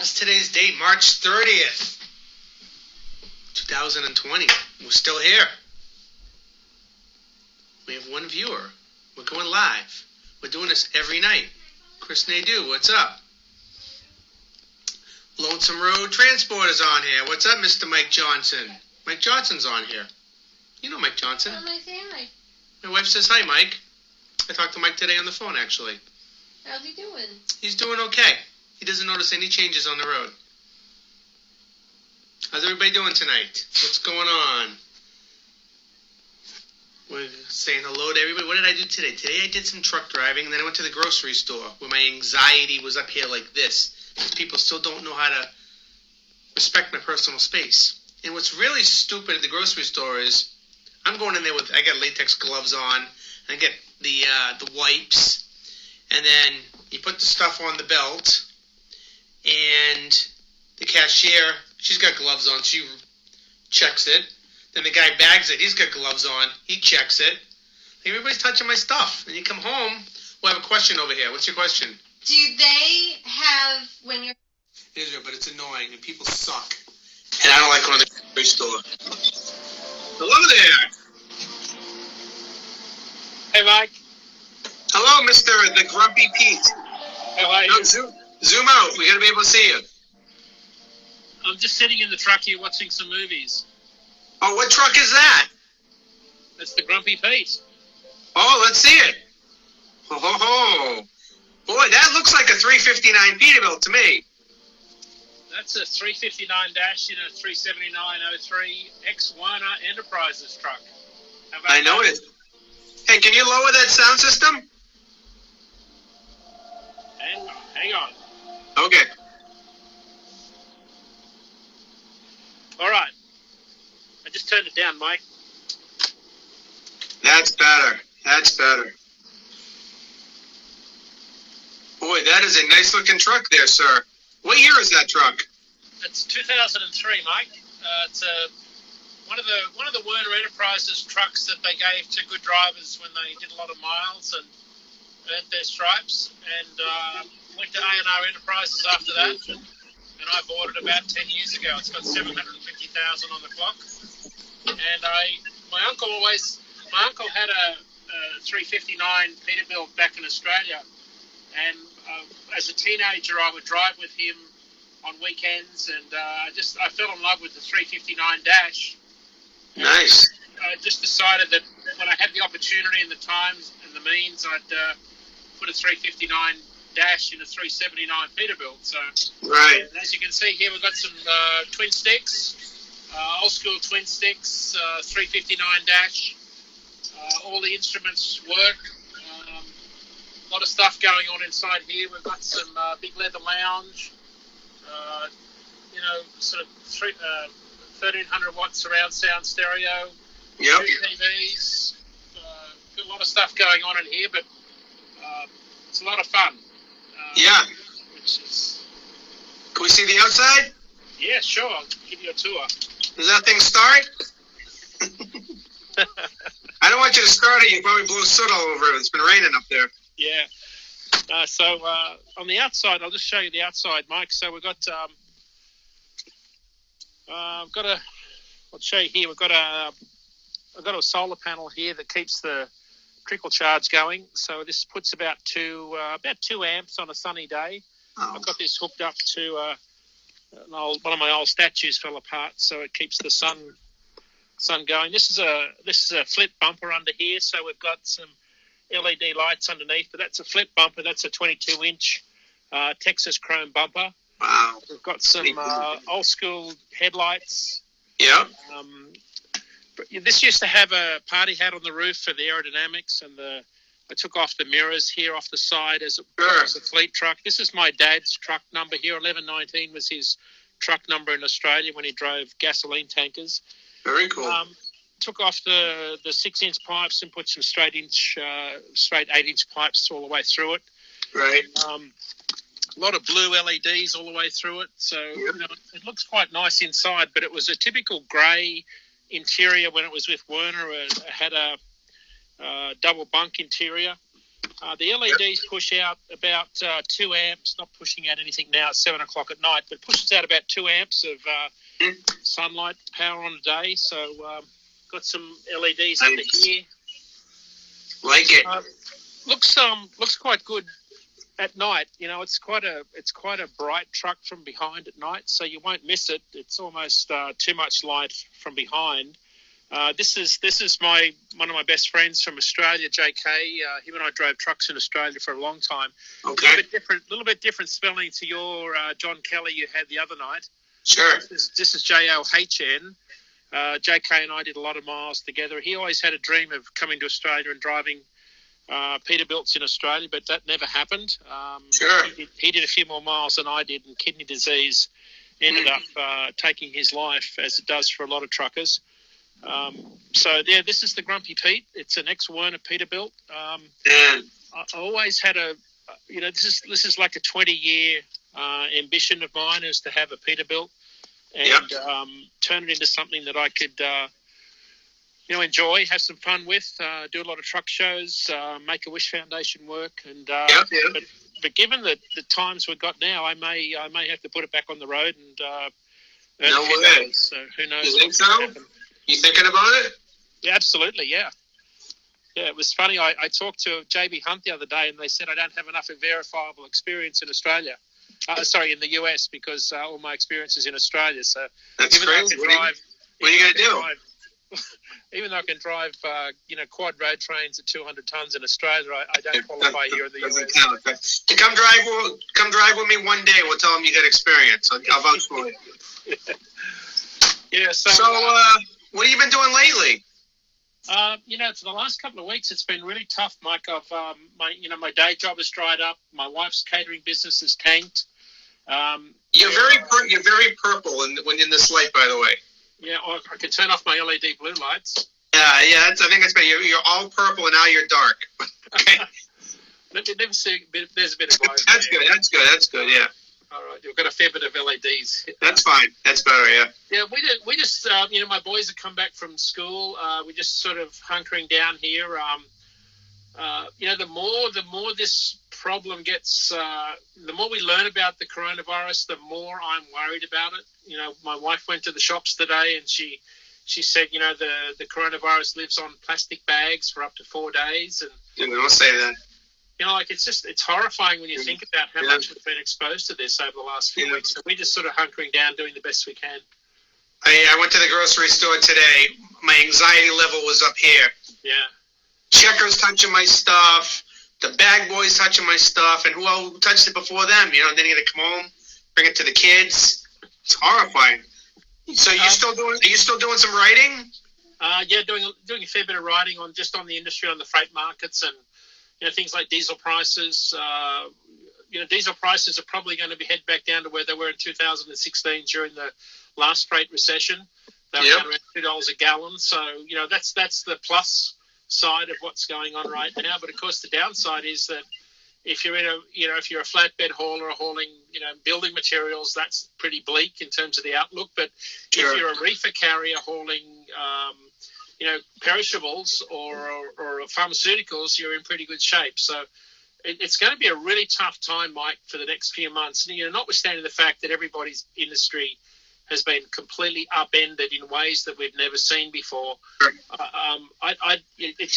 What is today's date? March 30th, 2020. We're still here. We have one viewer. We're going live. We're doing this every night. Chris Nadeau, what's up? Lonesome Road Transport is on here. What's up, Mr. Mike Johnson? Mike Johnson's on here. You know Mike Johnson. Oh, my family. My wife says hi, Mike. I talked to Mike today on the phone, actually. How's he doing? He's doing okay. He doesn't notice any changes on the road. How's everybody doing tonight? What's going on? We're saying hello to everybody. What did I do today? Today I did some truck driving, and then I went to the grocery store where my anxiety was up here like this. Because people still don't know how to respect my personal space. And what's really stupid at the grocery store is I'm going in there with, I got latex gloves on, and I get the wipes, and then you put the stuff on the belt, and the cashier, she's got gloves on, she checks it. Then the guy bags it, he's got gloves on, he checks it. Everybody's touching my stuff. And you come home, we'll have a question over here. What's your question? Do they have, when you're... Israel, but it's annoying, and people suck. And I don't like going to the grocery store. Hello there. Hey, Mike. Hello, Mr. The Grumpy Pete. How are you? No, zoom out. We got to be able to see you. I'm just sitting in the truck here watching some movies. Oh, what truck is that? That's the Grumpy Pete. Oh, let's see it. Ho, ho, ho. Boy, that looks like a 359 Peterbilt to me. That's a 359 dash in a 37903 ex-Werner Enterprises truck. How about I know that? it. Hey, can you lower that sound system? Hang on. Okay. All right. I just turned it down, Mike. That's better. That's better. Boy, that is a nice looking truck there, sir. What year is that truck? It's 2003, Mike. It's one of the Werner Enterprises trucks that they gave to good drivers when they did a lot of miles and earned their stripes. And went to A&R Enterprises after that, and I bought it about 10 years ago. It's got 750,000 on the clock. And my uncle had a 359 Peterbilt back in Australia, and as a teenager I would drive with him on weekends, and I fell in love with the 359 dash. Nice. I just decided that when I had the opportunity and the time and the means, I'd put a 359 dash in a 379 Peterbilt. So, right. As you can see here, we've got some twin sticks, old school twin sticks, 359 dash. All the instruments work. A lot of stuff going on inside here. We've got some big leather lounge. Sort of 1300 watt surround sound stereo. Yep. TVs. Got a lot of stuff going on in here, but it's a lot of fun. Yeah. Can we see the outside? Yeah, sure. I'll give you a tour. Does that thing start? I don't want you to start it. You probably blow soot all over it. It's been raining up there. Yeah. So on the outside, I'll just show you the outside, Mike. So we've got I'll show you here. I've got a solar panel here that keeps the trickle charge going. So this puts about 2 amps on a sunny day. Oh. I've got this hooked up to one of my old statues fell apart, so it keeps the sun going. This is a flip bumper under here, so we've got some LED lights underneath, but that's a flip bumper. That's a 22-inch Texas chrome bumper. Wow. We've got some old school headlights. Yeah. This used to have a party hat on the roof for the aerodynamics, and I took off the mirrors here off the side as a fleet truck. This is my dad's truck number here. 1119 was his truck number in Australia when he drove gasoline tankers. Very cool. Took off the 6-inch pipes and put some straight 8-inch pipes all the way through it. Right. A lot of blue LEDs all the way through it. So it looks quite nice inside, but it was a typical grey interior when it was with Werner. It had a double bunk interior. The LEDs push out about 2 amps, not pushing out anything now at 7 o'clock at night, but pushes out about 2 amps of sunlight power on a day. So got some LEDs under here. Like it. Looks quite good at night. You know, it's quite a bright truck from behind at night, so you won't miss it. It's almost too much light from behind. This is one of my best friends from Australia, JK. Him and I drove trucks in Australia for a long time. Okay. A little bit different spelling to your John Kelly you had the other night. Sure. This is JLHN. JK and I did a lot of miles together. He always had a dream of coming to Australia and driving peterbilts in Australia, but that never happened. Sure. He did a few more miles than I did, and kidney disease ended up taking his life, as it does for a lot of truckers. This is the Grumpy Pete. It's an ex-Werner Peterbilt. I always had this is like a 20-year ambition of mine, is to have a Peterbilt and turn it into something that I could enjoy, have some fun with, do a lot of truck shows, make a Wish Foundation work, and but given the times we've got now, I may have to put it back on the road and earn a few dollars. So who knows? You think so? You thinking about it? Yeah, absolutely. Yeah. It was funny. I talked to JB Hunt the other day, and they said I don't have enough verifiable experience in Australia. In the US, because all my experience is in Australia. So that's crazy. What are you going to do? Even though I can drive, quad road trains at 200 tons in Australia, I don't qualify here in the US. Come drive with me one day. We'll tell them you got experience. I'll vouch for you. Yeah. So what have you been doing lately? For the last couple of weeks, it's been really tough, Mike. My day job has dried up. My wife's catering business has tanked. You're very purple when in this light, by the way. Yeah, I can turn off my LED blue lights. Yeah. I think it's better. You're all purple and now you're dark. Okay. Let me see. There's a bit of both. That's good. Yeah. All right, you've got a fair bit of LEDs. That's fine. That's better, yeah. Yeah, we just my boys have come back from school. We're just sort of hunkering down here. The more this problem gets, the more we learn about the coronavirus, the more I'm worried about it. You know, my wife went to the shops today, and she said, the coronavirus lives on plastic bags for up to 4 days, and don't say that. It's horrifying when you think about how much we've been exposed to this over the last few weeks. So we're just sort of hunkering down, doing the best we can. I went to the grocery store today. My anxiety level was up here. Yeah. Checkers touching my stuff, the bag boys touching my stuff, and who touched it before them? Then you got to come home, bring it to the kids. It's horrifying. So are you still doing some writing? Doing a fair bit of writing on the industry, on the freight markets, and things like diesel prices. Diesel prices are probably going to be head back down to where they were in 2016 during the last freight recession. They were around $2 a gallon. So that's the plus side of what's going on right now. But of course, the downside is that if you're if you're a flatbed hauler hauling building materials, that's pretty bleak in terms of the outlook. But if you're a reefer carrier hauling perishables or pharmaceuticals, you're in pretty good shape. So it's going to be a really tough time, Mike, for the next few months. Notwithstanding the fact that everybody's industry has been completely upended in ways that we've never seen before.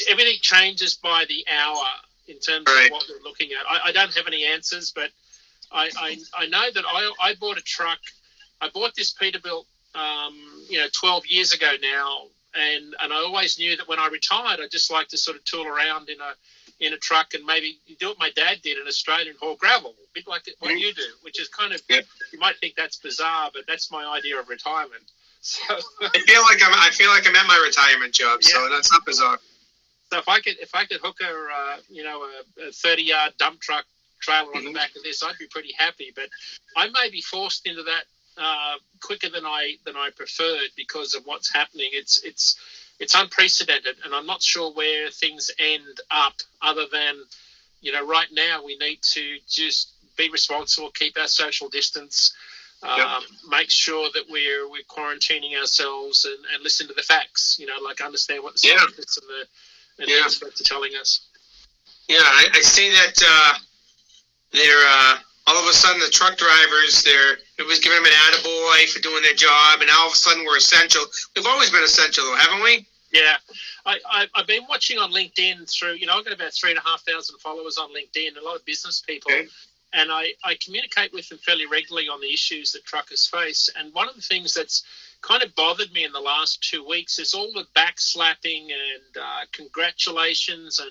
Everything changes by the hour in terms of what we're looking at. I don't have any answers, but I know that I bought a truck. I bought this Peterbilt, 12 years ago now. And I always knew that when I retired, I'd just like to sort of tool around in a truck and maybe do what my dad did in Australia and haul gravel, a bit like what you do, which is kind of, you might think that's bizarre, but that's my idea of retirement. So I feel like I'm at my retirement job, so that's not bizarre. So if I could hook a 30-yard dump truck trailer on the back of this, I'd be pretty happy. But I may be forced into that quicker than I preferred because of what's happening. It's unprecedented, and I'm not sure where things end up. Other than right now we need to just be responsible, keep our social distance, make sure that we're quarantining ourselves, and listen to the facts. Understand what the scientists and the experts are telling us. Yeah, I see that they're all of a sudden the truck drivers, it was giving them an attaboy for doing their job, and all of a sudden we're essential. We've always been essential, though, haven't we? Yeah, I've been watching on LinkedIn through, I've got about 3,500 followers on LinkedIn, a lot of business people, okay. And I communicate with them fairly regularly on the issues that truckers face. And one of the things that's kind of bothered me in the last 2 weeks is all the backslapping and congratulations and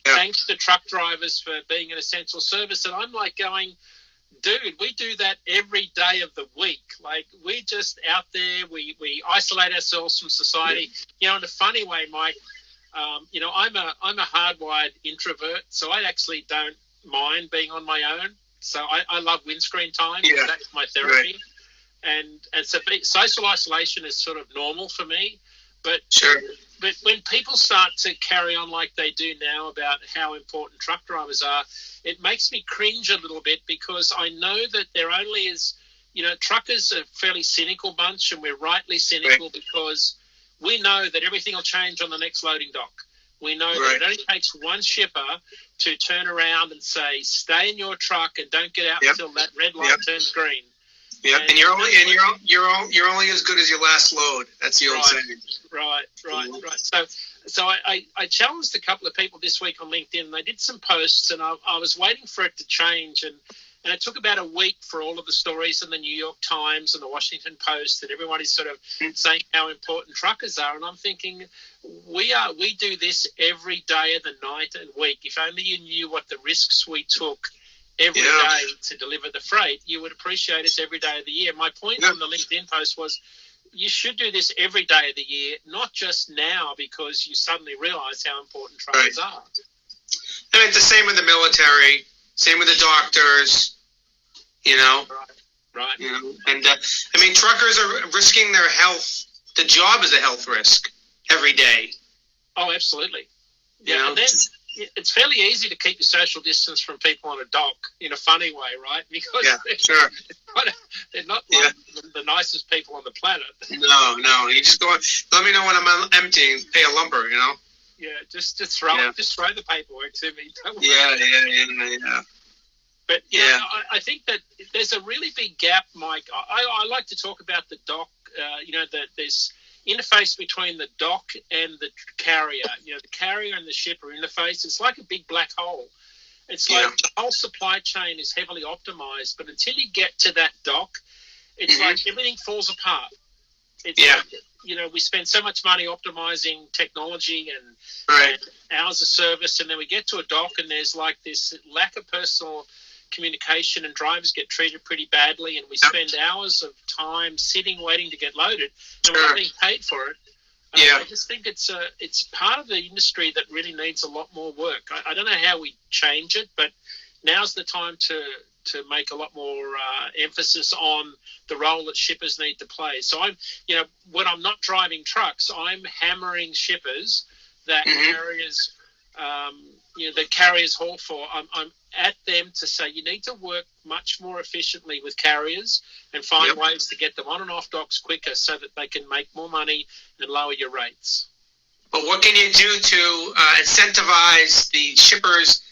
thanks to truck drivers for being an essential service. And I'm like going, dude, we do that every day of the week. Like, we're just out there. We isolate ourselves from society. In a funny way, Mike, I'm a hardwired introvert, so I actually don't mind being on my own. So I love windscreen time. Yeah. That's my therapy. Right. And so social isolation is sort of normal for me. But sure. But when people start to carry on like they do now about how important truck drivers are, it makes me cringe a little bit, because I know that there only is, truckers are a fairly cynical bunch, and we're rightly cynical, right. Because we know that everything will change on the next loading dock. We know right. that it only takes one shipper to turn around and say, stay in your truck and don't get out until that red light turns green. Yeah, and you're only as good as your last load. That's the old saying. Right. So I challenged a couple of people this week on LinkedIn, and they did some posts, and I was waiting for it to change, and it took about a week for all of the stories in the New York Times and the Washington Post, and everybody's sort of saying how important truckers are, and I'm thinking, we do this every day of the night and week. If only you knew what the risks we took every day to deliver the freight, you would appreciate us every day of the year. My point on the LinkedIn post was, you should do this every day of the year, not just now because you suddenly realize how important truckers are. And it's the same with the military, same with the doctors, Right. And truckers are risking their health. The job is a health risk every day. Oh, absolutely. And then it's fairly easy to keep your social distance from people on a dock in a funny way, right? Because they're not like the nicest people on the planet. No. You just go, let me know when I'm empty, pay a lumber, Yeah, just throw the paperwork to me. Don't worry. Yeah. But I think that there's a really big gap, Mike. I like to talk about the dock. That there's interface between the dock and the carrier. The carrier and the shipper interface. It's like a big black hole. It's like the whole supply chain is heavily optimized, but until you get to that dock, it's like everything falls apart. It's like, we spend so much money optimizing technology and hours of service, and then we get to a dock and there's like this lack of personal communication, and drivers get treated pretty badly, and we spend hours of time sitting waiting to get loaded, and we're not being paid for it. I just think it's part of the industry that really needs a lot more work. I don't know how we change it, but now's the time to make a lot more emphasis on the role that shippers need to play. So when I'm not driving trucks, I'm hammering shippers that carriers that carriers haul for. I'm at them to say, you need to work much more efficiently with carriers and find ways to get them on and off docks quicker so that they can make more money and lower your rates. But what can you do to incentivize the shippers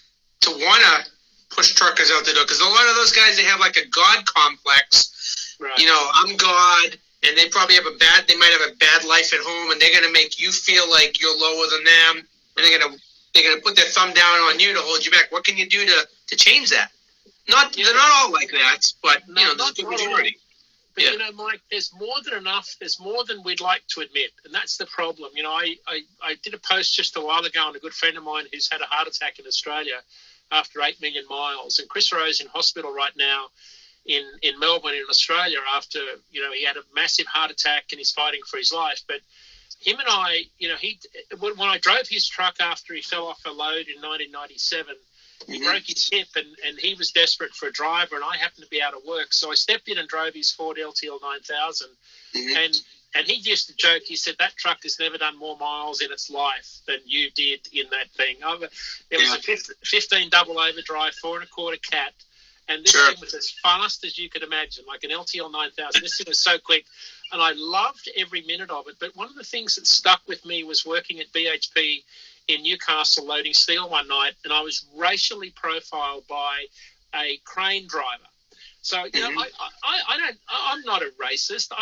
to want to push truckers out the door? Because a lot of those guys, they have like a God complex. Right. I'm God, and they probably they might have a bad life at home, and they're going to make you feel like you're lower than them, and they're going to put their thumb down on you to hold you back. What can you do to change that? They're not all like that, but there's the majority. But Mike, there's more than enough. There's more than we'd like to admit, and that's the problem. I did a post just a while ago on a good friend of mine who's had a heart attack in Australia after 8 million miles, and Chris Rowe's in hospital right now in Melbourne in Australia after he had a massive heart attack and he's fighting for his life. But him and I, when I drove his truck after he fell off a load in 1997, he broke his hip and he was desperate for a driver, and I happened to be out of work. So I stepped in and drove his Ford LTL 9000. And he used to joke, he said, that truck has never done more miles in its life than you did in that thing. It was a 15 double overdrive, 4 1/4 cat. And this thing was as fast as you could imagine, like an LTL 9000. This thing was so quick. And I loved every minute of it. But one of the things that stuck with me was working at BHP in Newcastle loading steel one night, and I was racially profiled by a crane driver. So, I'm not a racist.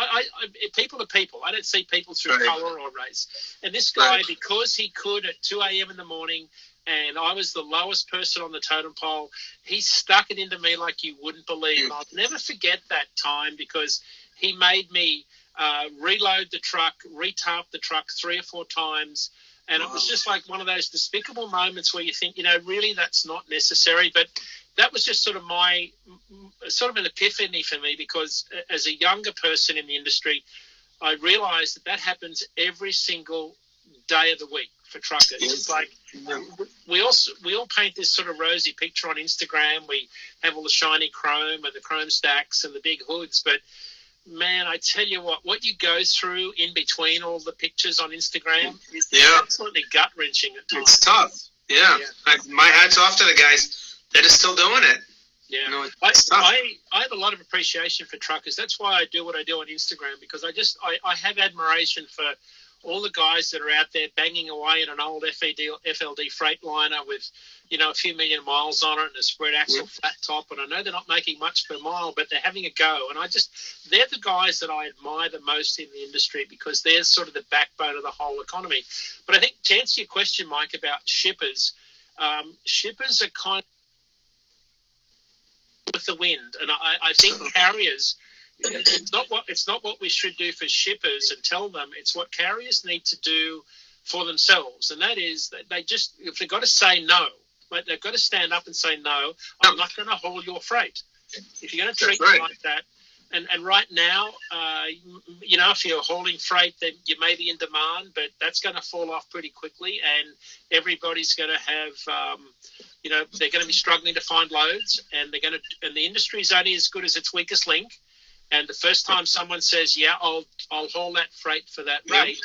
People are people. I don't see people through colour or race. And this guy, because he could at 2 a.m. in the morning, and I was the lowest person on the totem pole, he stuck it into me like you wouldn't believe. And I'll never forget that time, because he made me reload the truck, retarp the truck 3 or 4 times. And it was just like one of those despicable moments where you think, really that's not necessary. But that was just sort of an epiphany for me, because as a younger person in the industry, I realized that happens every single day of the week for truckers. It's like we all paint this sort of rosy picture on Instagram. We have all the shiny chrome and the chrome stacks and the big hoods, but man, I tell you what you go through in between all the pictures on Instagram is absolutely gut-wrenching at times. It's tough. Yeah. My hat's off to the guys that are still doing it. Yeah. It's tough. I have a lot of appreciation for truckers. That's why I do what I do on Instagram, because I have admiration for all the guys that are out there banging away in an old FLD Freightliner with, a few million miles on it and a spread axle flat top. And I know they're not making much per mile, but they're having a go. And they're the guys that I admire the most in the industry, because they're sort of the backbone of the whole economy. But I think to answer your question, Mike, about shippers, shippers are kind of with the wind. And I think carriers, it's not what we should do for shippers and tell them. It's what carriers need to do for themselves, and that is that if they've got to say no, like they've got to stand up and say no. I'm not going to haul your freight. If you're going to treat them like that, and right now, if you're hauling freight, then you may be in demand, but that's going to fall off pretty quickly, and everybody's going to have. They're going to be struggling to find loads, and the industry is only as good as its weakest link. And the first time someone says, "Yeah, I'll haul that freight for that rate,"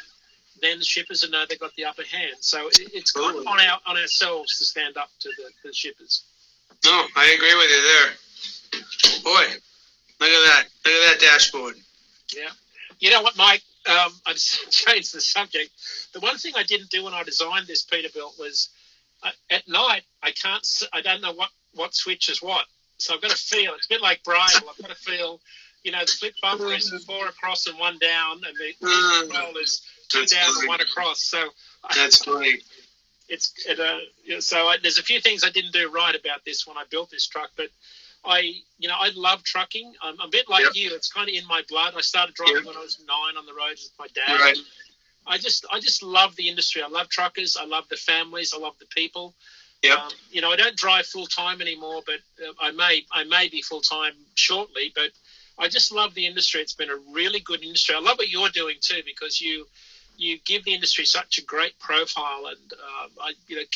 then the shippers know they've got the upper hand. So it's kind of on ourselves to stand up to the shippers. No, I agree with you there. Boy, look at that dashboard. Yeah. You know what, Mike? I just changed the subject. The one thing I didn't do when I designed this peterbilt was at night I don't know what switch is what. So I've got to feel. It's a bit like Braille. I've got to feel. The flip bumper is 4 across and 1 down, and the control is 2 down and 1 across. So that's great. There's a few things I didn't do right about this when I built this truck, but I love trucking. I'm a bit like you. It's kind of in my blood. I started driving when I was 9 on the roads with my dad. Right. I just love the industry. I love truckers. I love the families. I love the people. Yep. I don't drive full time anymore, but I may be full time shortly. But I just love the industry. It's been a really good industry. I love what you're doing too, because you give the industry such a great profile, and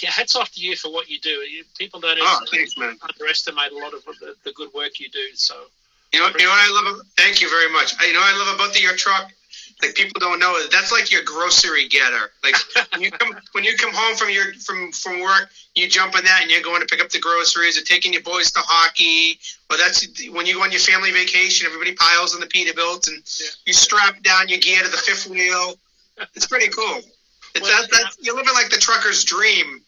hats off to you for what you do. People don't underestimate a lot of the good work you do. So you know what I love. Thank you very much. I love about your truck. Like, people don't know it. That's like your grocery getter. Like when you come home from work, you jump in that and you're going to pick up the groceries, or taking your boys to hockey. Or that's when you go on your family vacation. Everybody piles on the Peterbilt, and you strap down your gear to the fifth wheel. It's pretty cool. You're living like the trucker's dream,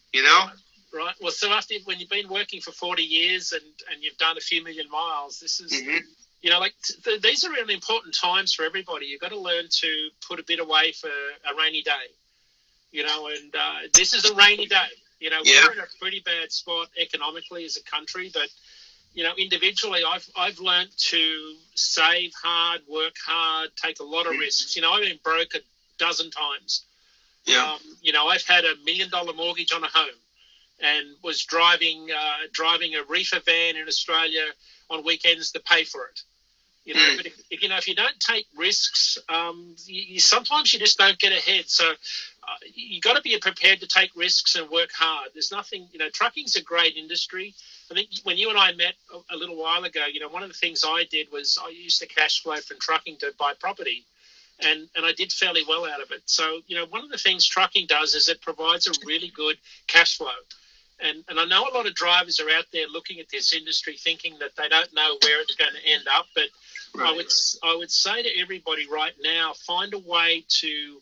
Right. Well, so when you've been working for 40 years and you've done a few million miles, this is. Mm-hmm. These are really important times for everybody. You've got to learn to put a bit away for a rainy day, and this is a rainy day. We're in a pretty bad spot economically as a country, but, individually I've learned to save hard, work hard, take a lot of risks. I've been broke a dozen times. Yeah. I've had $1 million mortgage on a home and was driving a reefer van in Australia on weekends to pay for it. But if you don't take risks, sometimes you just don't get ahead. So you got to be prepared to take risks and work hard. There's nothing, trucking's a great industry. I think when you and I met a little while ago, one of the things I did was I used the cash flow from trucking to buy property, and I did fairly well out of it. So, one of the things trucking does is it provides a really good cash flow. And I know a lot of drivers are out there looking at this industry thinking that they don't know where it's going to end up. But I would say to everybody right now, find a way to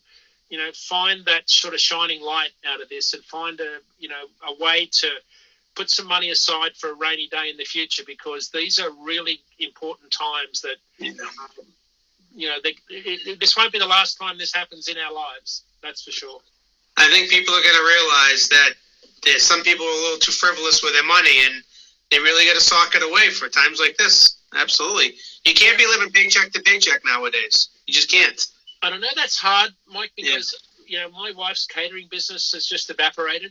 find that sort of shining light out of this and find a way to put some money aside for a rainy day in the future, because these are really important times that, this won't be the last time this happens in our lives. That's for sure. I think people are going to realize that some people are a little too frivolous with their money, and they really got to sock it away for times like this. Absolutely. You can't be living paycheck to paycheck nowadays. You just can't. I don't know. That's hard, Mike, because my wife's catering business has just evaporated.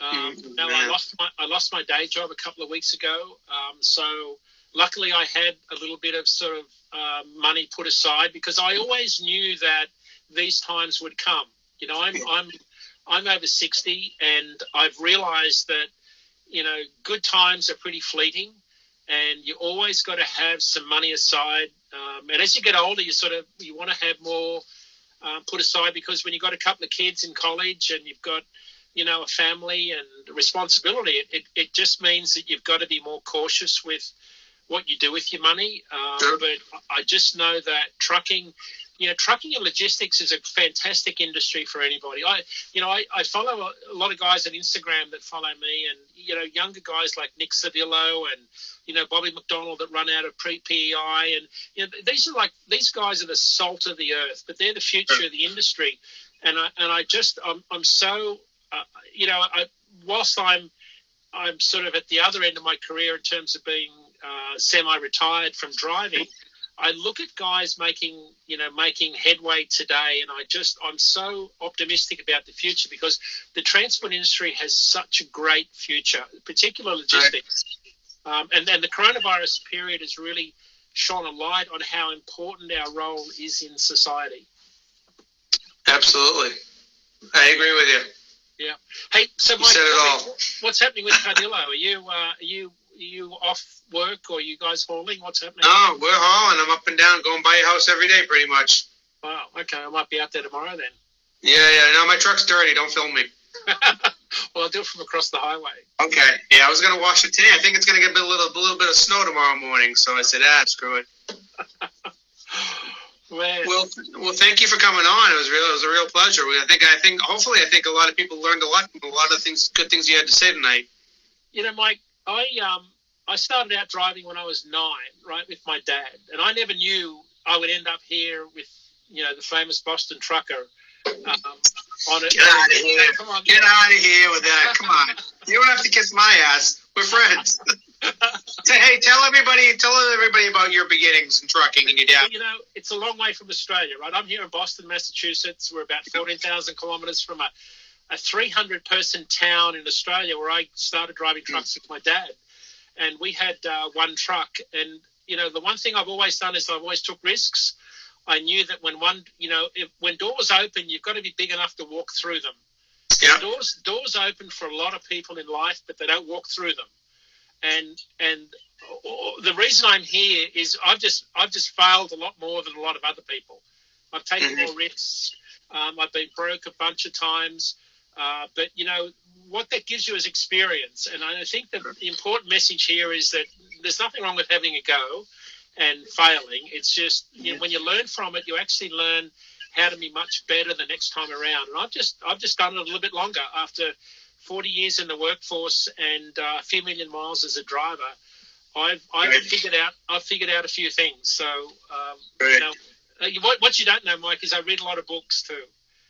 I lost my day job a couple of weeks ago. So luckily I had a little bit of sort of money put aside, because I always knew that these times would come. I'm over 60, and I've realized that, good times are pretty fleeting, and you always got to have some money aside. And as you get older, you want to have more put aside, because when you've got a couple of kids in college and you've got, a family and responsibility, it just means that you've got to be more cautious with what you do with your money. Sure. But I just know that trucking and logistics is a fantastic industry for anybody. I follow a lot of guys on Instagram that follow me, and, younger guys like Nick Savillo and, Bobby McDonald that run out of PEI. And, these guys are the salt of the earth, but they're the future of the industry. And I'm so, whilst I'm sort of at the other end of my career in terms of being semi-retired from driving, I look at guys making headway today, and I'm so optimistic about the future, because the transport industry has such a great future, particularly logistics. Right. And the coronavirus period has really shone a light on how important our role is in society. Absolutely. I agree with you. Yeah. Hey, so Mike, said it all. What's happening with Cardillo? Are you off work, or are you guys hauling? What's happening? No, we're hauling. I'm up and down, going by your house every day, pretty much. Wow. Okay, I might be out there tomorrow then. Yeah. No, my truck's dirty. Don't film me. Well, I'll do it from across the highway. Okay. Yeah, I was gonna wash it today. I think it's gonna get a little bit of snow tomorrow morning, so I said, screw it. Man. Well, thank you for coming on. It was a real pleasure. Hopefully a lot of people learned a lot from a lot of good things you had to say tonight. Mike, I started out driving when I was 9, right, with my dad, and I never knew I would end up here with, the famous Boston trucker. On it. Get out of here! Get out of here with that! Come on, you don't have to kiss my ass. We're friends. Hey, tell everybody about your beginnings in trucking and your dad. It's a long way from Australia, right? I'm here in Boston, Massachusetts. We're about 14,000 kilometres from a 300-person town in Australia, where I started driving trucks with my dad. And we had one truck. And, the one thing I've always done is I've always took risks. I knew that when doors open, you've got to be big enough to walk through them. Yeah. Doors open for a lot of people in life, but they don't walk through them. And the reason I'm here is I've just failed a lot more than a lot of other people. I've taken more risks. I've been broke a bunch of times. But, what that gives you is experience. And I think the important message here is that there's nothing wrong with having a go and failing. It's just, when you learn from it, you actually learn how to be much better the next time around. And I've just done it a little bit longer. After 40 years in the workforce and a few million miles as a driver, I've figured out a few things. So, what you don't know, Mike, is I read a lot of books too.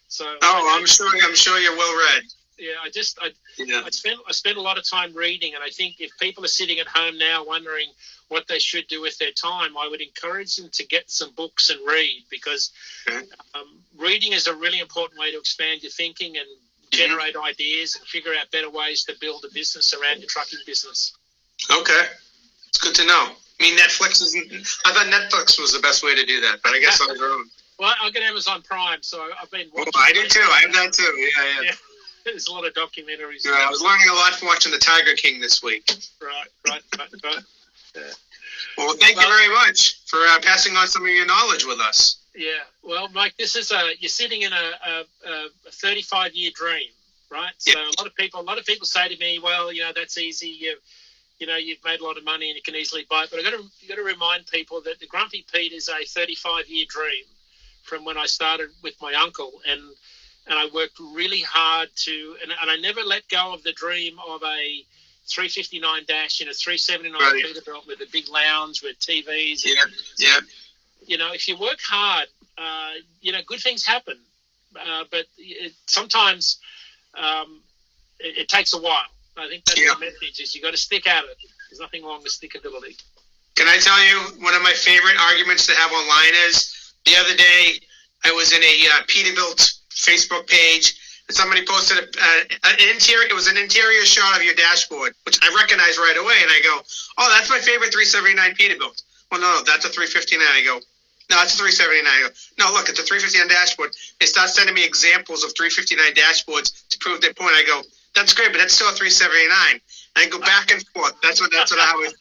So I'm sure you're well read. Yeah, I spend a lot of time reading, and I think if people are sitting at home now wondering what they should do with their time, I would encourage them to get some books and read, because reading is a really important way to expand your thinking and generate ideas and figure out better ways to build a business around your trucking business. Okay, it's good to know. I mean, I thought Netflix was the best way to do that, but I guess I was wrong. Well, I get Amazon Prime, so I've been watching. Oh, I do too. I have that too. Yeah. There's a lot of documentaries. Yeah, I was learning a lot from watching The Tiger King this week. Right. Yeah. Well, thank you very much for passing on some of your knowledge with us. Yeah. Well, Mike, this is you're sitting in a 35-year dream, right? So a lot of people say to me, well, that's easy. You've made a lot of money and you can easily buy it. But you got to remind people that the Grumpy Pete is a 35-year dream from when I started with my uncle. And and I worked really hard and I never let go of the dream of a 359 dash in a 379 Right. Peterbilt with a big lounge with TVs. Yeah. If you work hard, good things happen. But sometimes it takes a while. I think that's the message, is you got to stick at it. There's nothing wrong with stickability. Can I tell you one of my favorite arguments to have online is the other day I was in a Peterbilt Facebook page and somebody posted an interior. It was an interior shot of your dashboard, which I recognized right away, and I go, "Oh, that's my favorite 379 Peterbilt." Well, no, that's a 359. I go, "No, it's a 379." I go, "No, look, it's a 359 dashboard." They start sending me examples of 359 dashboards to prove their point. I go, "That's great, but that's still a 379." I go back and forth. That's what I always.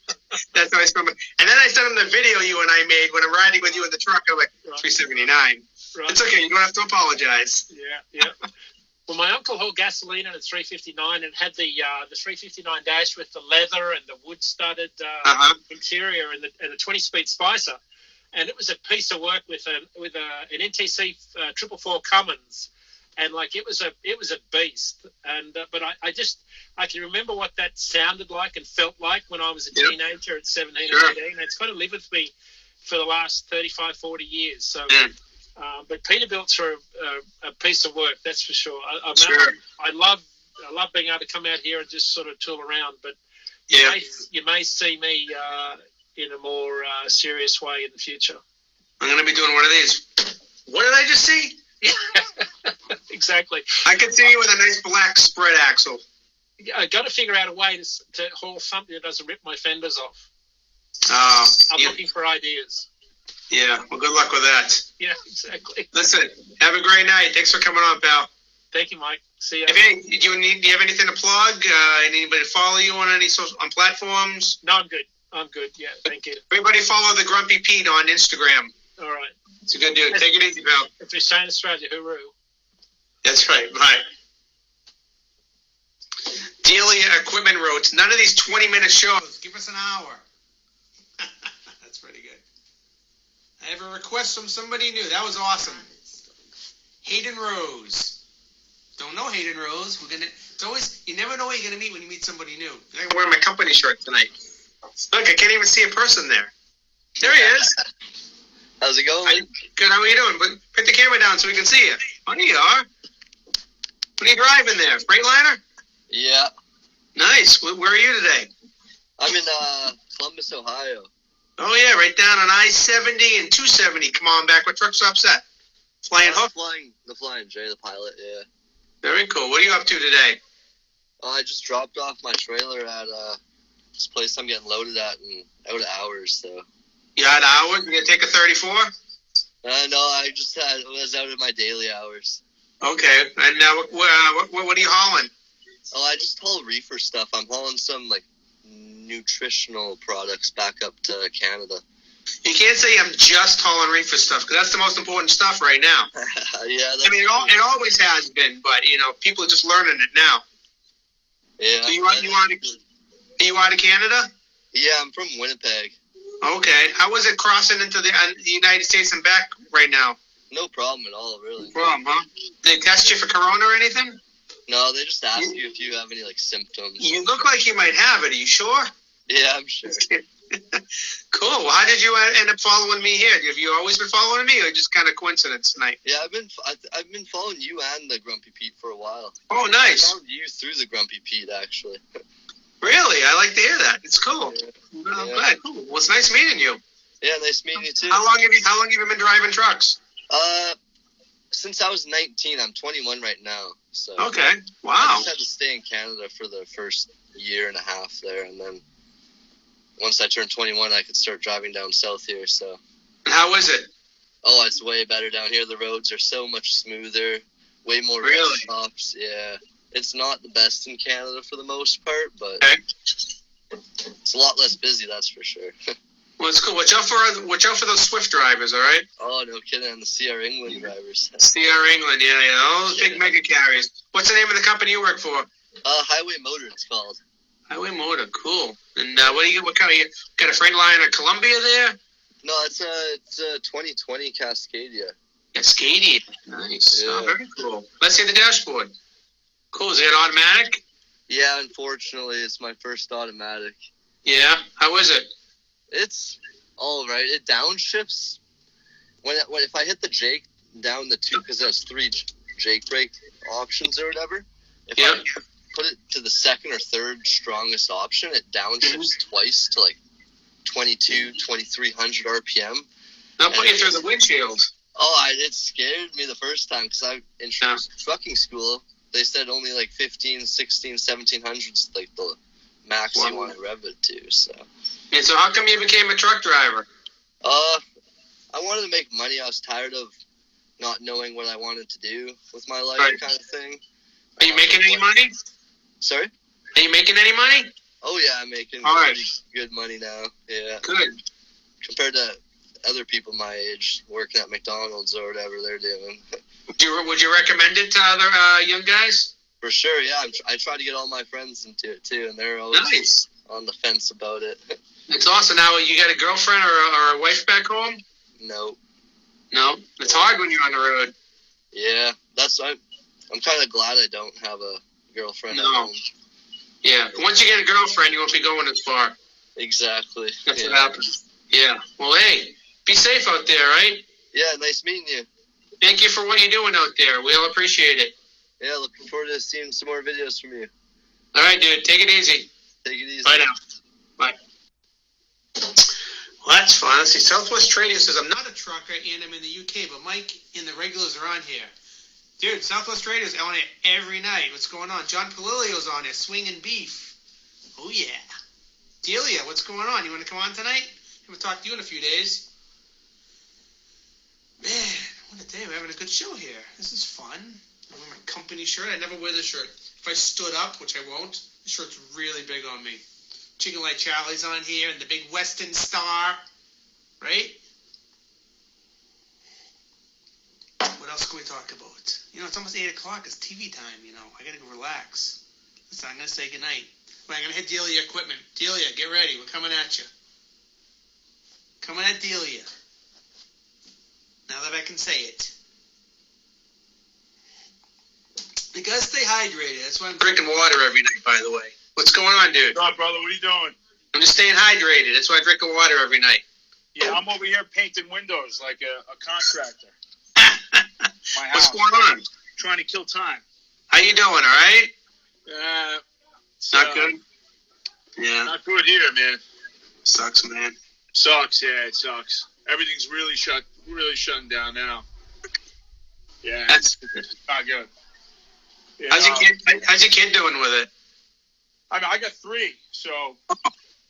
That's how I spend. And then I sent them the video you and I made when I'm riding with you in the truck. I'm like, 379. Right. It's okay. You don't have to apologize. Yeah. Well, my uncle hauled gasoline in a 359 and had the 359 dash with the leather and the wood-studded interior and the 20-speed Spicer, and it was a piece of work with an NTC 444 Cummins, and it was a beast. And but I can remember what that sounded like and felt like when I was a teenager at 17 or 18. It's kind of lived with me for the last 35, 40 years. So. But Peterbilts are a piece of work, that's for sure. I love being able to come out here and just sort of tool around. But you may see me in a more serious way in the future. I'm going to be doing one of these. What did I just see? Exactly. I can see you with a nice black spread axle. I got to figure out a way to haul something that doesn't rip my fenders off. I'm looking for ideas. Yeah, well, good luck with that. Yeah, exactly. Listen, have a great night. Thanks for coming on, pal. Thank you, Mike. See ya. Do you have anything to plug? Anybody follow you on any on platforms? No, I'm good. Yeah, thank you. Everybody follow the Grumpy Pete on Instagram. All right. It's a good dude. Take it easy, pal. If you're saying Australia, hooroo. That's right. Bye. Delia Equipment Roads. None of these 20-minute shows. Give us an hour. That's pretty good. I have a request from somebody new. That was awesome. Hayden Rose. Don't know Hayden Rose. It's always, you never know what you're gonna meet when you meet somebody new. I'm wearing my company shirt tonight. Look, I can't even see a person there. There he is. How's it going? Good. How are you doing? But put the camera down so we can see you. Oh, there you are. What are you driving there? Freightliner? Yeah. Nice. Where are you today? I'm in Columbus, Ohio. Oh, yeah, right down on I-70 and 270. Come on back. What truck stop's that? Flying Hook? The Flying J, the pilot, yeah. Very cool. What are you up to today? I just dropped off my trailer at this place I'm getting loaded at and out of hours, so. You had hours? You going to take a 34? No, I just was out of my daily hours. Okay. And what are you hauling? Oh, I just haul reefer stuff. I'm hauling some, nutritional products back up to Canada. You can't say I'm just hauling reefer stuff, because that's the most important stuff right now. Yeah. It always has been, but, people are just learning it now. Yeah. So are you out of Canada? Yeah, I'm from Winnipeg. Okay. How is it crossing into the United States and back right now? No problem at all, really. No problem, huh? They test you for corona or anything? No, they just ask you if you have any, symptoms. You look like you might have it. Are you sure? Yeah, I'm sure. Cool. Well, how did you end up following me here? Have you always been following me, or just kind of coincidence tonight? Yeah, I've been following you and the Grumpy Pete for a while. Oh, nice. I found you through the Grumpy Pete, actually. Really? I like to hear that. It's cool. Yeah. I'm glad. Cool. Well, it's nice meeting you. Yeah, nice meeting you too. How long have you been driving trucks? Since I was 19. I'm 21 right now. So. Okay. Wow. I just had to stay in Canada for the first year and a half there, and then once I turned 21, I could start driving down south here. So. And how is it? Oh, it's way better down here. The roads are so much smoother, way more really? rest stops. Yeah, it's not the best in Canada for the most part, but it's a lot less busy. That's for sure. Well, it's cool. Watch out for those Swift drivers. All right. Oh, no kidding. And the CR England drivers. CR England, yeah, all those big mega carriers. What's the name of the company you work for? Highway Motor, it's called. Highway Motor, cool. And what kind of you got a Freightliner Columbia there? No, it's a 2020 Cascadia. Yeah, Cascadia. Nice. Yeah. Oh, very cool. Let's see the dashboard. Cool. Is it automatic? Yeah, unfortunately, it's my first automatic. Yeah. How is it? It's all right. It downshifts when if I hit the Jake down the two, because there's 3 Jake brake options or whatever. If Yep. I put it to the second or third strongest option, it downshifts twice to like 2,300 RPM. I'll put you through the windshield. Oh, it scared me the first time because in trucking school, they said only like 15, 16, 1700s like the max you want to rev it to. So. And so how come you became a truck driver? I wanted to make money. I was tired of not knowing what I wanted to do with my life, Right. kind of thing. Are you making any money? Sorry? Are you making any money? Oh, yeah, I'm making All right. pretty good money now. Yeah. Good. Compared to other people my age working at McDonald's or whatever they're doing. Would you recommend it to other young guys? For sure, yeah. I try to get all my friends into it, too, and they're always Nice. on the fence about it. It's awesome. Now, you got a girlfriend or a wife back home? No. No. It's hard when you're on the road. Yeah, I'm kind of glad I don't have a girlfriend at No. home. Yeah. Once you get a girlfriend, you won't be going as far. Exactly. That's yeah. what happens. Yeah. Well, hey, be safe out there, right? Yeah, nice meeting you. Thank you for what you're doing out there. We all appreciate it. Yeah, looking forward to seeing some more videos from you. All right, dude. Take it easy. Take it easy. Bye now. Bye. Well, that's fun. Let's see. Southwest Trading says, I'm not a trucker and I'm in the UK, but Mike and the regulars are on here. Dude, Southwest Traders on it every night. What's going on? John Palilio's on it, swinging beef. Oh, yeah. Delia, what's going on? You want to come on tonight? Haven't talked to you in a few days. Man, what a day. We're having a good show here. This is fun. I wear my company shirt. I never wear this shirt. If I stood up, which I won't, the shirt's really big on me. Chicken Light Charlie's on here and the big Western Star. Right? What else can we talk about? It's almost 8 o'clock. It's TV time, I gotta go relax. So I'm gonna say goodnight. Wait, I'm gonna hit Delia equipment. Delia, get ready. We're coming at you. Coming at Delia. Now that I can say it. You gotta stay hydrated. That's why I'm drinking water every night, by the way. What's going on, dude? What's up, brother? What are you doing? I'm just staying hydrated. That's why I drink water every night. Yeah, I'm over here painting windows like a contractor. My What's house. going on? Trying to kill time. How you doing, all right? Not good? Yeah. Not good here, man. Sucks, man. Sucks. Yeah, it sucks. Everything's really shutting down now. Yeah, That's it's not good. Yeah, how's your kid doing with it? I mean, I got 3, so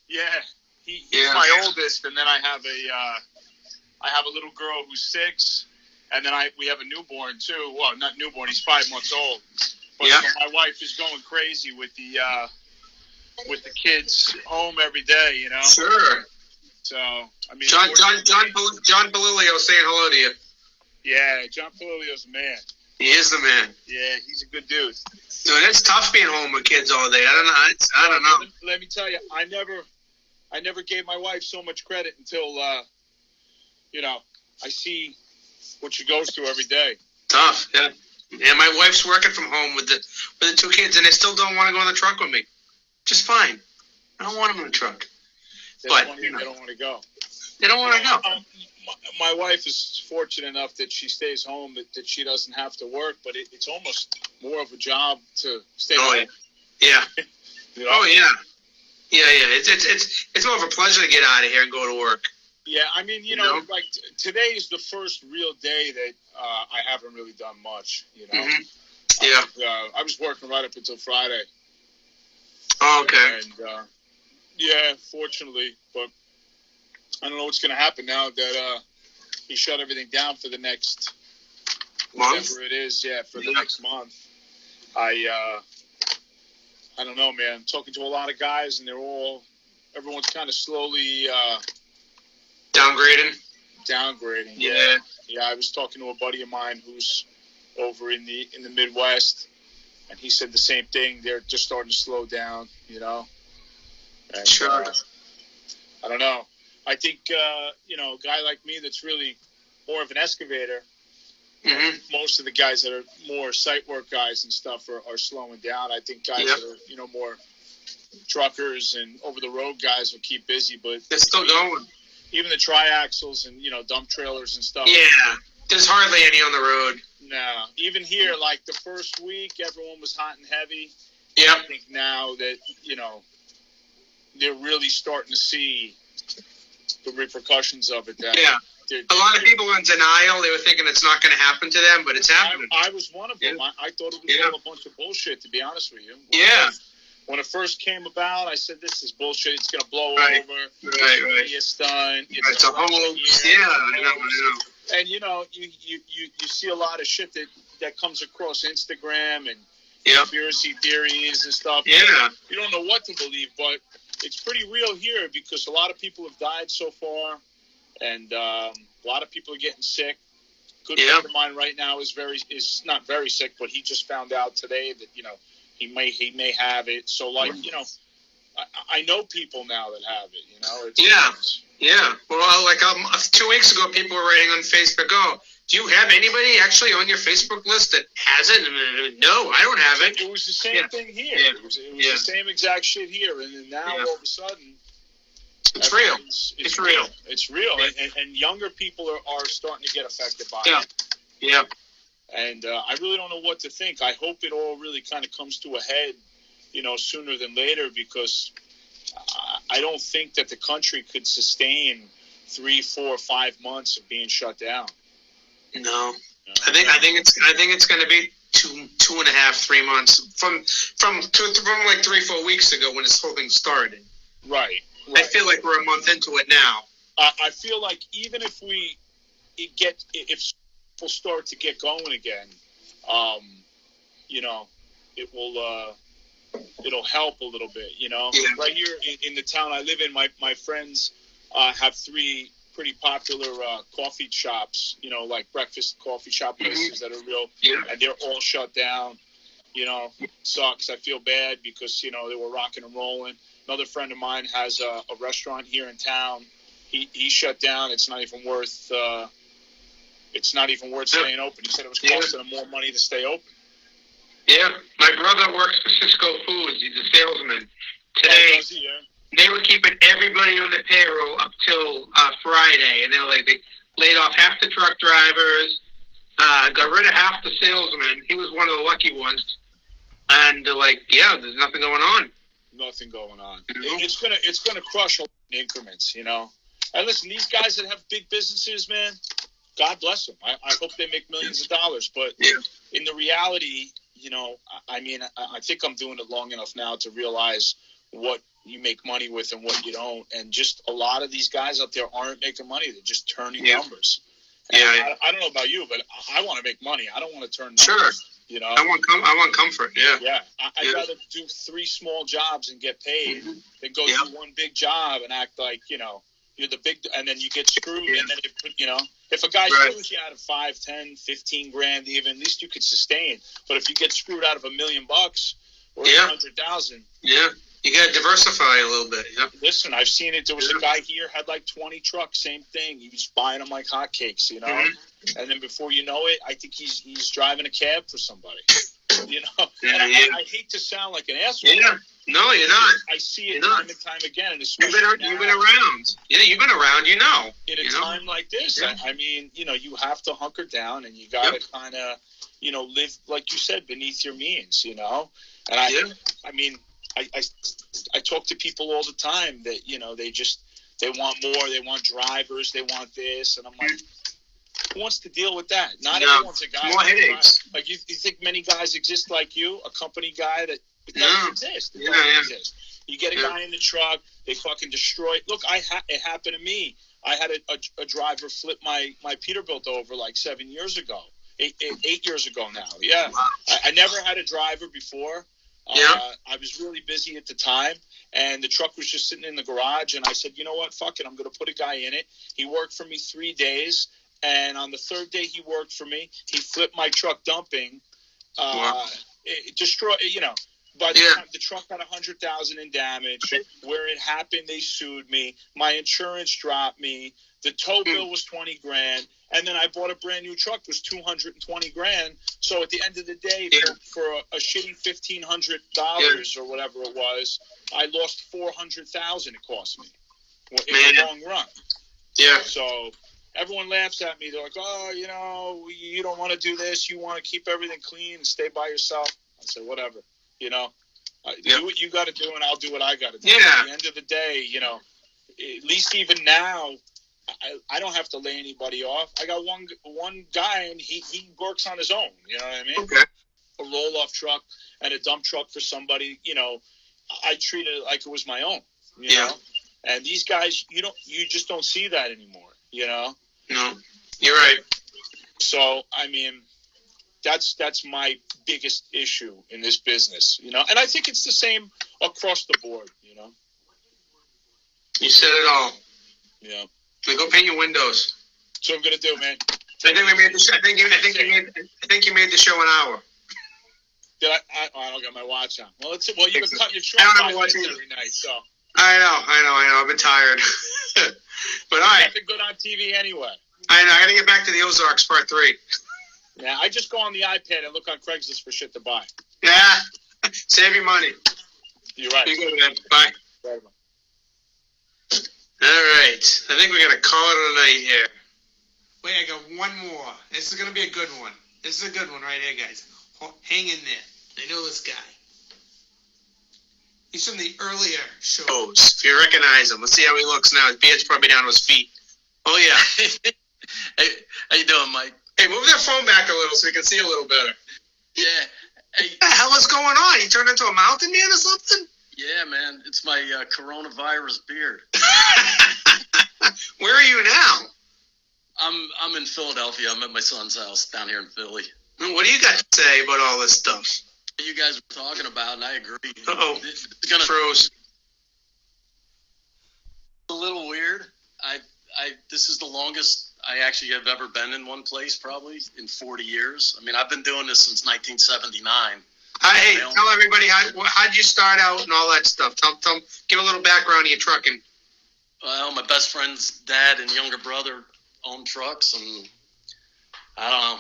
yeah. He's Yeah. my oldest, and then I have a little girl who's 6, and then we have a newborn too. Well, not newborn; he's 5 months old. But Yeah. so my wife is going crazy with the kids home every day. Sure. So I mean, John Palilio saying hello to you. Yeah, John Palilio's a man. He is the man. Yeah, he's a good dude. Dude, it's tough being home with kids all day. I don't know. Let me tell you, I never gave my wife so much credit until I see what she goes through every day. Tough, yeah. Yeah, my wife's working from home with the 2 kids, and they still don't want to go in the truck with me. Just fine. I don't want them in the truck. They But, don't want to go. They don't want to go. My wife is fortunate enough that she stays home, that she doesn't have to work, but it's almost more of a job to stay home. Yeah. You know? Oh, yeah. Yeah. It's more of a pleasure to get out of here and go to work. Yeah, I mean, you know, like today is the first real day that I haven't really done much, Mm-hmm. Yeah. I was working right up until Friday. Oh, okay. And, yeah, fortunately, but I don't know what's going to happen now that he shut everything down for the next Month? whatever it is. Yeah, for the next month. I don't know, man. I'm talking to a lot of guys, and everyone's kind of slowly Downgrading? downgrading. Yeah. Yeah, I was talking to a buddy of mine who's over in the Midwest, and he said the same thing. They're just starting to slow down, And, Sure. I don't know. I think, a guy like me that's really more of an excavator, Mm-hmm. Most of the guys that are more site work guys and stuff are slowing down. I think guys that are, more truckers and over-the-road guys will keep busy, but they're still going. Even the triaxles and, dump trailers and stuff. Yeah, there's hardly any on the road. No. Even here, like the first week, everyone was hot and heavy. Yeah. I think now that, they're really starting to see the repercussions of it. That a lot of people are in denial. They were thinking it's not going to happen to them, but it's happening. I was one of them. Yeah. I thought it was all a bunch of bullshit, to be honest with you. When it first came about, I said, this is bullshit. It's going to blow over. Right. It's a stunt. It's a hoax. Yeah, I know. And, you see a lot of shit that comes across Instagram and conspiracy theories and stuff. Yeah. You don't know what to believe, but it's pretty real here because a lot of people have died so far, and a lot of people are getting sick. Good friend of mine right now is not very sick, but he just found out today that he may have it. So I know people now that have it. Yeah. Well, 2 weeks ago, people were writing on Facebook, do you have anybody actually on your Facebook list that has it? No, I don't have it. It was the same thing here. Yeah. It was the same exact shit here. And then now all of a sudden, it's real. It's real. It's real. And younger people are starting to get affected by it. Yeah. And I really don't know what to think. I hope it all really kind of comes to a head, sooner than later, because I don't think that the country could sustain 3, 4, 5 months of being shut down. No, I think it's going to be 2.5, 3 months from like 3, 4 weeks ago when this whole thing started. Right. I feel like we're a month into it now. I feel like even if if people start to get going again, it'll help a little bit. Right here in the town I live in, my friends have 3 pretty popular coffee shops, like breakfast coffee shop places that are real, and they're all shut down. Sucks. I feel bad because, they were rocking and rolling. Another friend of mine has a restaurant here in town. He shut down. It's not even worth staying open. He said it was costing him more money to stay open. Yeah. My brother works for Cisco Foods. He's a salesman. Today, they were keeping everybody on the payroll up till Friday, and they laid off half the truck drivers, got rid of half the salesmen. He was one of the lucky ones, and they're like, there's nothing going on. Nothing going on. It's gonna crush in increments, And listen, these guys that have big businesses, man, God bless them. I hope they make millions of dollars, but in the reality, I think I'm doing it long enough now to realize what you make money with and what you don't, and just a lot of these guys out there aren't making money. They're just turning numbers. And I don't know about you, but I want to make money. I don't want to turn numbers. Sure. I want comfort. Yeah. I'd rather do 3 small jobs and get paid than go do one big job and act like you're the big, and then you get screwed. And then if a guy screws you out of 5, 10, 15 grand, even, at least you could sustain. But if you get screwed out of $1 million or 100,000, you got to diversify a little bit. Yeah. Listen, I've seen it. There was a guy here had like 20 trucks, same thing. He was buying them like hotcakes, And then before you know it, I think he's driving a cab for somebody, And I hate to sound like an asshole. Yeah. No, you're not. I see it time and time again. And you've been around. Yeah, you've been around. In a time like this, you have to hunker down and you got to kind of, live, like you said, beneath your means, And I talk to people all the time that, they want more, they want drivers, they want this, and I'm like, who wants to deal with that? Not everyone's a guy. More headaches. Like, you think many guys exist like you, a company guy that doesn't exist. It doesn't exist. You get a guy in the truck, they fucking destroy it. Look, it happened to me. I had a driver flip my Peterbilt over like 7 years ago. 8 years ago now. Yeah. Wow. I never had a driver before. I was really busy at the time, and the truck was just sitting in the garage, and I said, you know what, fuck it, I'm going to put a guy in it. He worked for me 3 days, and on the 3rd day he worked for me, he flipped my truck dumping, it destroyed, by the time the truck got $100,000 in damage. Where it happened, they sued me. My insurance dropped me. The tow bill was $20,000, and then I bought a brand new truck, was $220,000. So at the end of the day, for a shitty $1,500 or whatever it was, I lost $400,000. It cost me in the long run. Yeah. So everyone laughs at me. They're like, "Oh, you don't want to do this. You want to keep everything clean and stay by yourself." I say, "Whatever. Do what you got to do, and I'll do what I got to do." Yeah. At the end of the day, at least even now, I don't have to lay anybody off. I got one guy, and he works on his own. You know what I mean? Okay. A roll-off truck and a dump truck for somebody. I treat it like it was my own. You know? And these guys, you just don't see that anymore. No, you're right. So I mean, that's my biggest issue in this business. And I think it's the same across the board. You said it all. Yeah. So go paint your windows. That's what I'm gonna do, man. I think we made the show. I think you made the show an hour. Did I don't got my watch on. Well, you've been cutting your truck 5 minutes every night, so. I know. I've been tired. But all right. Nothing good on TV anyway. I know. I gotta get back to the Ozarks Part 3. Yeah, I just go on the iPad and look on Craigslist for shit to buy. Yeah. Save your money. You're right. You go, man. Bye. Right. All right. I think we're going to call it a night here. Wait, I got one more. This is going to be a good one. This is a good one right here, guys. Hang in there. I know this guy. He's from the earlier shows. If you recognize him. Let's see how he looks now. His beard's probably down to his feet. Oh, yeah. Hey, how you doing, Mike? Hey, move that phone back a little so we can see a little better. Yeah. Hey. What the hell is going on? You turned into a mountain man or something? Yeah, man. It's my coronavirus beard. Where are you now? I'm in Philadelphia. I'm at my son's house down here in Philly. What do you got to say about all this stuff? You guys were talking about, and I agree. Uh-oh. It's gonna Froze. a little weird. This is the longest I actually have ever been in one place, probably in 40 years. I mean, I've been doing this since 1979. Hey, tell everybody how'd you start out and all that stuff. Tell give a little background of your trucking. Well, my best friend's dad and younger brother own trucks, and I don't know.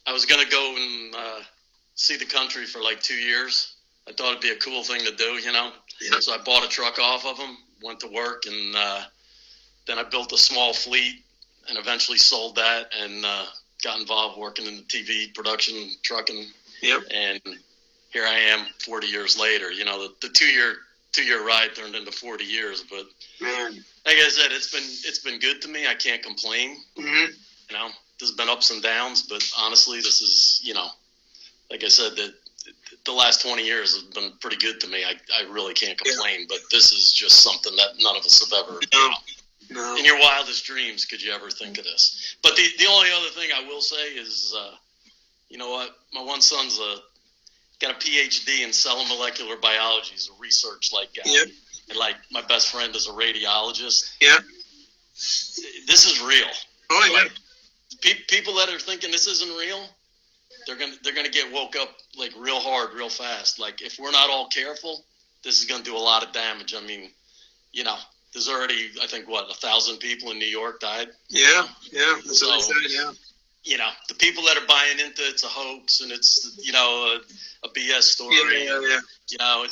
I was gonna go and see the country for like 2 years. I thought it'd be a cool thing to do, Yeah. So I bought a truck off of him, went to work, and then I built a small fleet and eventually sold that and got involved working in the TV production, trucking. Yep. And here I am 40 years later. The two-year ride turned into 40 years, but Man. like I said, it's been good to me. I can't complain. Mm-hmm. There's been ups and downs, but honestly, this is, like I said, the last 20 years have been pretty good to me. I really can't complain, but this is just something that none of us have ever, No. in your wildest dreams, could you ever think of this? But the only other thing I will say is, you know what? My one son's got a PhD in cell and molecular biology. He's a research guy. Yep. And my best friend is a radiologist. Yeah. This is real. Oh, yeah. People that are thinking this isn't real, they're gonna get woke up real hard, real fast. If we're not all careful, this is gonna do a lot of damage. I mean, there's already, I think, 1,000 people in New York died. Yeah. That's what I said. Yeah. The people that are buying into it's a hoax and it's a BS story. Yeah.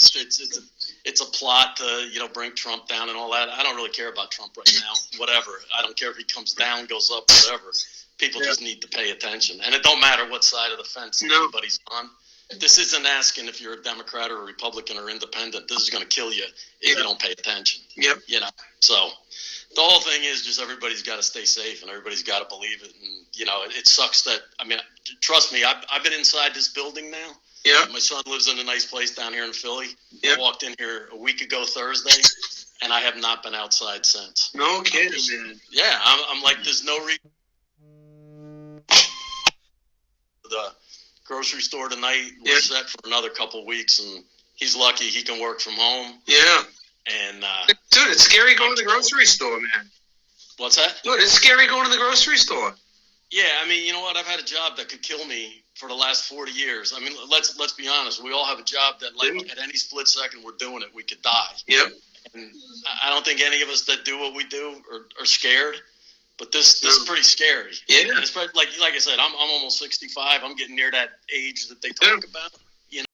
It's a plot to bring Trump down and all that. I don't really care about Trump right now. Whatever. I don't care if he comes down, goes up, whatever. People just need to pay attention, and it don't matter what side of the fence anybody's on. This isn't asking if you're a Democrat or a Republican or independent. This is going to kill you if you don't pay attention. Yep. So the whole thing is just everybody's got to stay safe and everybody's got to believe it. And it sucks that, trust me, I've been inside this building now. Yeah. My son lives in a nice place down here in Philly. Yep. I walked in here a week ago Thursday, and I have not been outside since. No kidding, man. Yeah, I'm like, there's no reason. The grocery store tonight, we're set for another couple weeks, and he's lucky he can work from home. Yeah. And dude, it's scary going to the grocery store, man. What's that? Dude, it's scary going to the grocery store. Yeah, you know what? I've had a job that could kill me for the last 40 years. I mean, let's be honest. We all have a job that, like, at any split second we're doing it, we could die. Yep. And I don't think any of us that do what we do are scared. But this is pretty scary. Yeah. And especially, like I said, I'm almost 65. I'm getting near that age that they talk about.